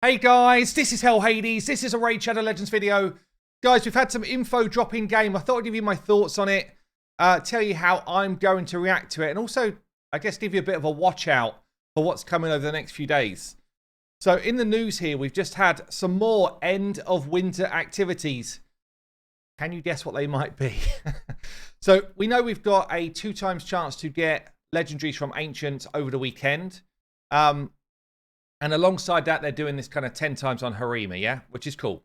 Hey guys, this is Hell Hades. This is a Raid Shadow Legends video. Guys, we've had some info drop in game. I thought I'd give you my thoughts on it, tell you how I'm going to react to it, and also, I guess, give you a bit of a watch out for what's coming over the next few days. So in the news here, we've just had some more end of winter activities. Can you guess what they might be? So we know we've got a 2 times chance to get legendaries from Ancient over the weekend. And alongside that, they're doing this kind of 10 times on Harima, yeah? Which is cool.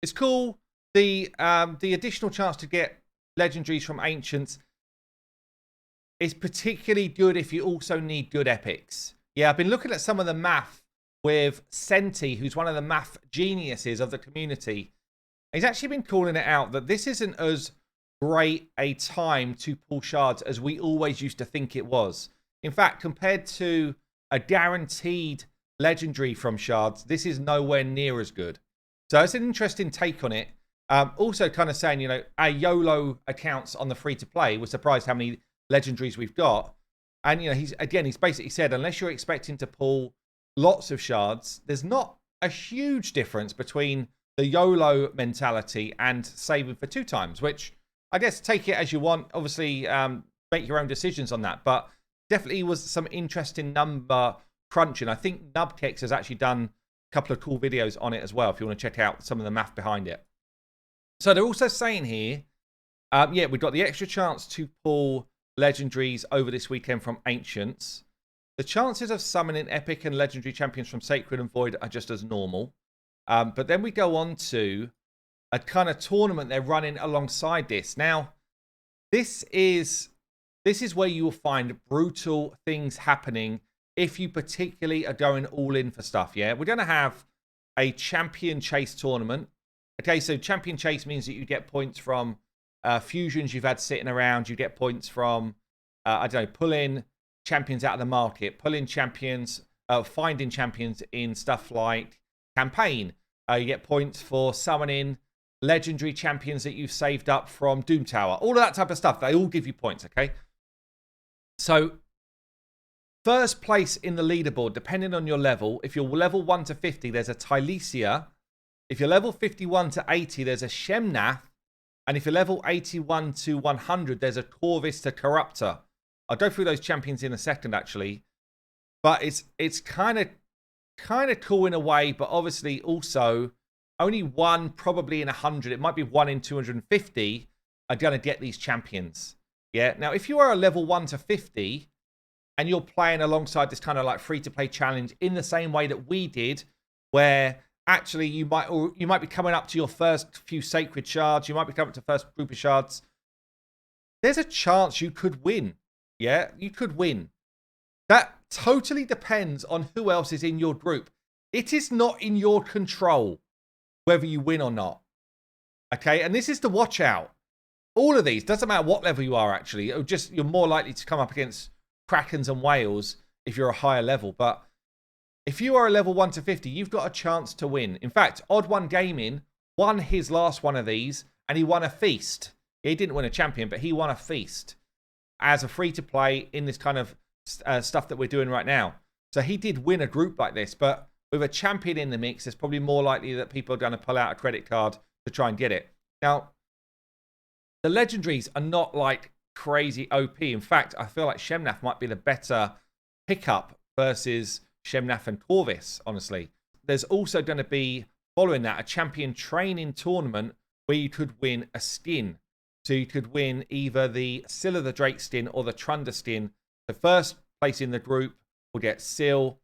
It's cool. The additional chance to get legendaries from Ancients is particularly good if you also need good epics. Yeah, I've been looking at some of the math with Senti, who's one of the math geniuses of the community. He's actually been calling it out that this isn't as great a time to pull shards as we always used to think it was. In fact, compared to a guaranteed legendary from shards, this is nowhere near as good. So it's an interesting take on it. Also kind of saying, you know, our YOLO accounts on the free-to-play, we're surprised how many legendaries we've got. And, you know, he's basically said, unless you're expecting to pull lots of shards, there's not a huge difference between the YOLO mentality and saving for 2 times, which I guess take it as you want. Obviously, make your own decisions on that. But definitely was some interesting number crunching. I think Nubkex has actually done a couple of cool videos on it as well, if you want to check out some of the math behind it. So they're also saying here, yeah, we've got the extra chance to pull legendaries over this weekend from Ancients. The chances of summoning epic and legendary champions from Sacred and Void are just as normal. But then we go on to a kind of tournament they're running alongside this. Now, this is where you will find brutal things happening if you particularly are going all in for stuff, yeah? We're going to have a champion chase tournament. Okay, so champion chase means that you get points from fusions you've had sitting around. You get points from, I don't know, pulling champions out of the market, pulling champions, finding champions in stuff like campaign. You get points for summoning legendary champions that you've saved up from Doom Tower. All of that type of stuff. They all give you points, okay? So first place in the leaderboard, depending on your level, if you're level 1 to 50, there's a Tylesia. If you're level 51 to 80, there's a Shemnath. And if you're level 81 to 100, there's a Corvus to Corruptor. I'll go through those champions in a second, actually. But it's kind of cool in a way, but obviously also only one probably in 100. It might be 1 in 250 are going to get these champions. Yeah. Now, if you are a level 1 to 50, and you're playing alongside this kind of like free-to-play challenge in the same way that we did, where actually you might be coming up to your first few sacred shards, you might be coming up to the first group of shards. There's a chance you could win. Yeah, you could win. That totally depends on who else is in your group. It is not in your control whether you win or not. Okay, and this is the watch out. All of these, doesn't matter what level you are actually, you're more likely to come up against Krakens and whales if you're a higher level. But if you are a level 1 to 50, you've got a chance to win. In fact, Odd One Gaming won his last one of these, and he won a feast. He didn't win a champion, but he won a feast as a free-to-play in this kind of stuff that we're doing right now. So he did win a group like this, but with a champion in the mix, it's probably more likely that people are going to pull out a credit card to try and get it. Now, the legendaries are not like crazy OP. In fact, I feel like Shemnath might be the better pickup versus Shemnath and Corvus, honestly. There's also going to be, following that, a champion training tournament where you could win a skin. So you could win either the Scylla the Drake skin or the Trunda skin. The first place in the group will get Syl.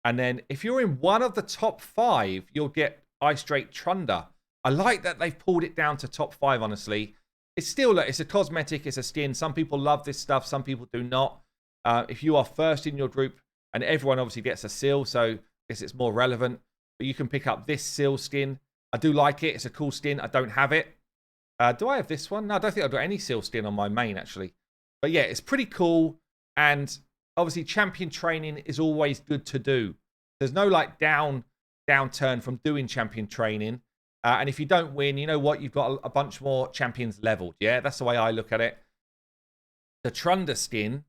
And then if you're in one of the top 5, you'll get Ice Drake Trunda. I like that they've pulled it down to top 5, honestly. It's still, it's a cosmetic, it's a skin. Some people love this stuff, some people do not. If you are first in your group, and everyone obviously gets a Syl, so I guess it's more relevant. But you can pick up this Syl skin. I do like it. It's a cool skin. I don't have it. Do I have this one? No, I don't think I've got any Syl skin on my main, actually. But yeah, it's pretty cool. And obviously, champion training is always good to do. There's no like downturn from doing champion training. And if you don't win, you know what? You've got a bunch more champions leveled. Yeah, that's the way I look at it. The Trunda skin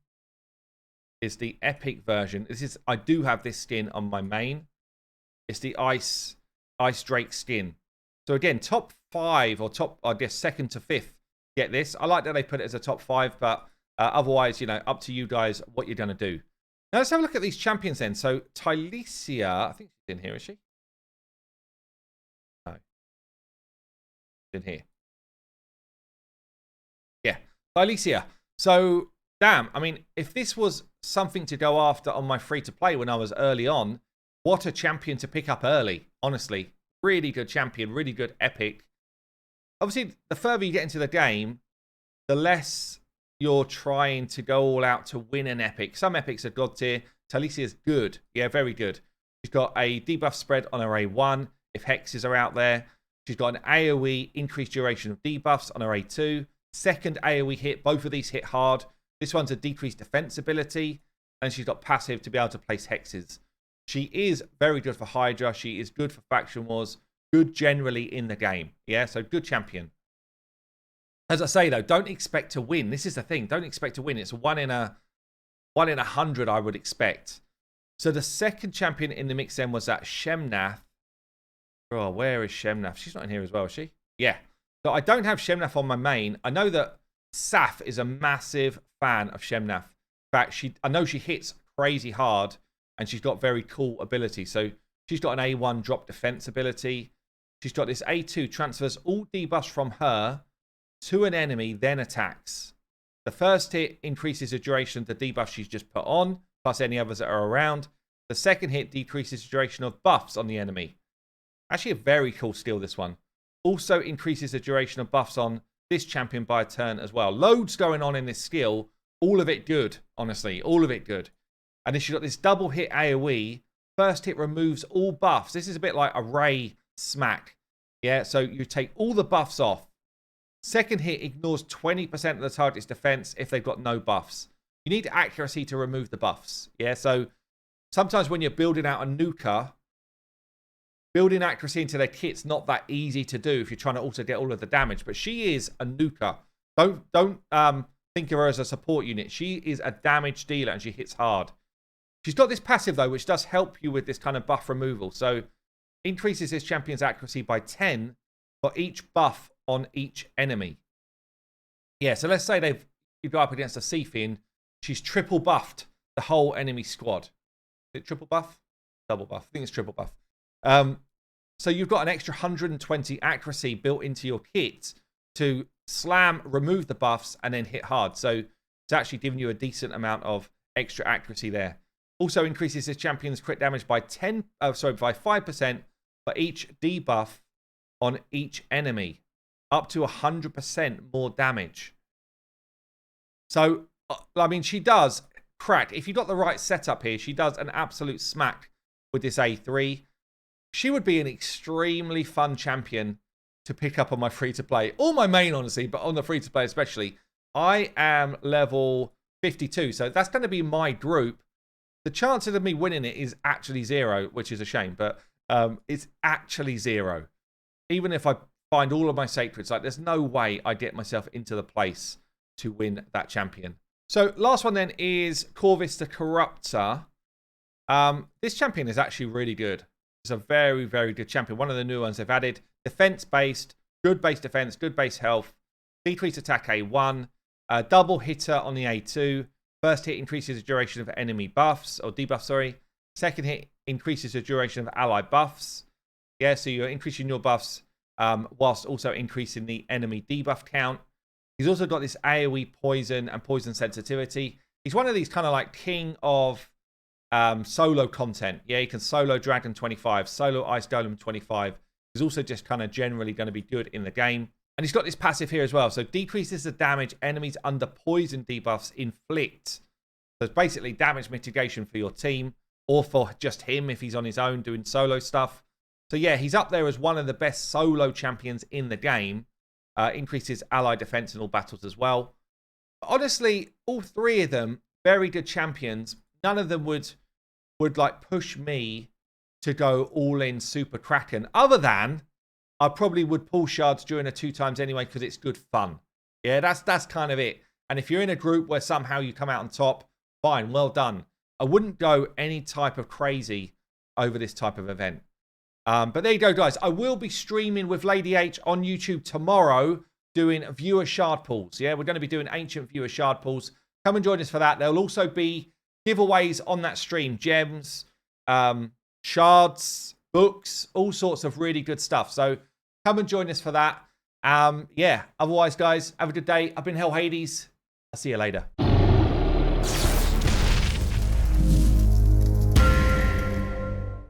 is the epic version. I do have this skin on my main. It's the Ice Drake skin. So again, top 5 or top, I guess, 2nd to 5th get this. I like that they put it as a top 5, but otherwise, you know, up to you guys what you're going to do. Now let's have a look at these champions then. So Tylesia, I think she's in here, is she? No. She's in here. Yeah, Tylesia. So, damn, I mean, if this was something to go after on my free-to-play when I was early on, what a champion to pick up early, honestly. Really good champion, really good epic. Obviously, the further you get into the game, the less you're trying to go all out to win an epic. Some epics are god tier. Tylesia is good. Yeah, very good. She's got a debuff spread on her A1 if hexes are out there. She's got an AoE increased duration of debuffs on her A2. Second AoE hit. Both of these hit hard. This one's a decreased defense ability. And she's got passive to be able to place hexes. She is very good for Hydra. She is good for Faction Wars. Good generally in the game. Yeah, so good champion. As I say, though, don't expect to win. This is the thing. Don't expect to win. It's 1 in 100, I would expect. So the second champion in the mix then was that Shemnath. Oh, where is Shemnath? She's not in here as well, is she? Yeah. So I don't have Shemnath on my main. I know that Saf is a massive fan of Shemnath. In fact, I know she hits crazy hard, and she's got very cool ability. So she's got an A1 drop defense ability. She's got this A2 transfers all debuffs from her to an enemy, then attacks. The first hit increases the duration of the debuff she's just put on, plus any others that are around. The second hit decreases the duration of buffs on the enemy. Actually a very cool skill, this one. Also increases the duration of buffs on this champion by a turn as well. Loads going on in this skill. All of it good, honestly. All of it good. And then she's got this double hit AoE. First hit removes all buffs. This is a bit like a Ray smack. Yeah, so you take all the buffs off. Second hit ignores 20% of the target's defense if they've got no buffs. You need accuracy to remove the buffs. Yeah, so sometimes when you're building out a nuker, building accuracy into their kit's not that easy to do if you're trying to also get all of the damage. But she is a nuker. Don't think of her as a support unit. She is a damage dealer and she hits hard. She's got this passive, though, which does help you with this kind of buff removal. So increases this champion's accuracy by 10 for each buff on each enemy. Yeah, so let's say you go up against a Seafin. She's triple buffed the whole enemy squad. Is it triple buff? Double buff. I think it's triple buff. So you've got an extra 120 accuracy built into your kit to slam, remove the buffs, and then hit hard. So it's actually giving you a decent amount of extra accuracy there. Also increases this champion's crit damage by 5% for each debuff on each enemy. Up to 100% more damage. So, I mean, she does crack. If you've got the right setup here, she does an absolute smack with this A3. She would be an extremely fun champion to pick up on my free-to-play. Or my main, honestly, but on the free-to-play especially. I am level 52, so that's going to be my group. The chances of me winning it is actually 0, which is a shame, but it's actually 0. Even if I find all of my sacreds, like there's no way I get myself into the place to win that champion. So last one then is Corvus the Corruptor. This champion is actually really good. It's a very, very good champion. One of the new ones they've added. Defense-based, good base defense, good base health, decreased attack A1, double hitter on the A2. First hit increases the duration of enemy buffs, or debuffs, sorry. Second hit increases the duration of ally buffs. Yeah, so you're increasing your buffs whilst also increasing the enemy debuff count. He's also got this AoE poison and poison sensitivity. He's one of these kind of like king of solo content. Yeah, he can solo Dragon 25, solo Ice Golem 25. He's also just kind of generally going to be good in the game. And he's got this passive here as well. So decreases the damage enemies under poison debuffs inflict. So it's basically damage mitigation for your team or for just him if he's on his own doing solo stuff. So yeah, he's up there as one of the best solo champions in the game. Increases ally defense in all battles as well. But honestly, all three of them, very good champions. None of them would like push me to go all in Super Kraken. Other than I probably would pull shards during a 2x anyway because it's good fun. Yeah, that's kind of it. And if you're in a group where somehow you come out on top, fine, well done. I wouldn't go any type of crazy over this type of event. But there you go, guys. I will be streaming with Lady H on YouTube tomorrow, doing viewer shard pulls. Yeah, we're going to be doing ancient viewer shard pulls. Come and join us for that. There'll also be giveaways on that stream. Gems, shards, books, all sorts of really good stuff. So come and join us for that. Yeah, otherwise, guys, have a good day. I've been Hell Hades. I'll see you later.